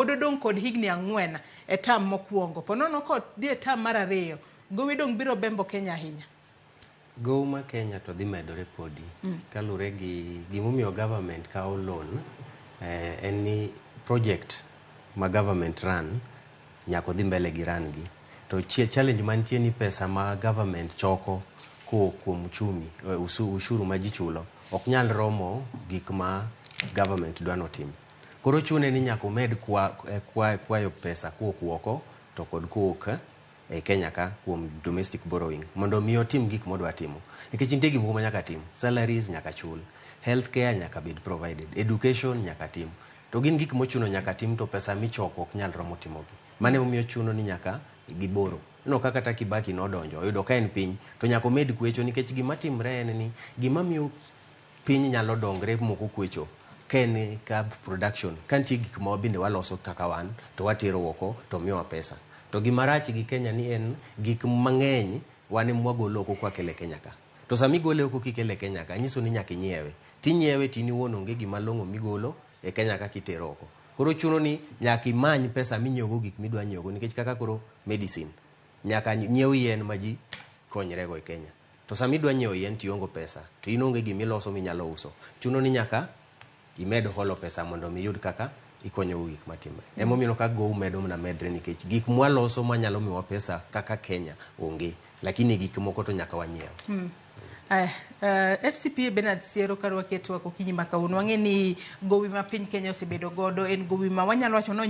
ododong kod higni ang'wen e tam mokwongo ponono kod die tam mar ariyo gowi dong biro bembo Kenya ahinya. Gowi ma Kenya to dhi medore podi kalure gi gimomiyo government kawo loan en ni project ma government run nyako dhi mbele gi run gi to challenge mantie ni pesa ma government choko kuom uchumi ushuru ma ji chulo ok nyal romo gik ma government dwano tim. Koro chune ni nyako med kwayo pesa kuok oko to kod kuok e Kenya ka kuom domestic borrowing mondo miyo tim gik modwa timo. Nikech nitie gik ma nyaka tim, salaries nyaka chul, healthcare nyaka bed provided, education nyaka tim. To gin gik mochuno nyaka tim to pesa michoko ok nyal romo timogi. Mane momiyo chuno ni nyaka giboro. No kaka ta Kibaki nodonjo oyudo ka en piny to nyako med kwecho nikech gima timre en ni gima miyo piny nyalo dongre moko kwecho ken ka production kantie gik ma bende waloso kaka wan to watero oko to miyowa pesa. To gima rach gi Kenya ni en gik mang'eny wane mwagolo oko kwa kele Kenya ka. To sami gole oko kikele Kenya ka nyiso ni nyaka inyiewe. Tinyiewe tini wuon onge gima long'o migolo e Kenya ka kitero oko. Koro chuno ni nyaka imany pesa minyiewogo gik midwa nyiewogo nikech kaka koro medicine nyaka nyiew yien ma ji konyrego e Kenya. To sami dwa nyiewo yien tiongo pesa to in onge gimiloso minyalo uso. Chuno ni nyaka imed holo pesa mondo miyud kaka ikonyo gik matimre. Emomiyo ka gowi medo na medre nikech gik mwaloso manyalo miwa pesa kaka Kenya onge lakini gik moko to nyaka wanyiew. FCPA Bernard Siero karwa keto ko kinyi makawuono wang'e ni gowi ma piny Kenya osebedo godo en gowi ma wanyalo wacho no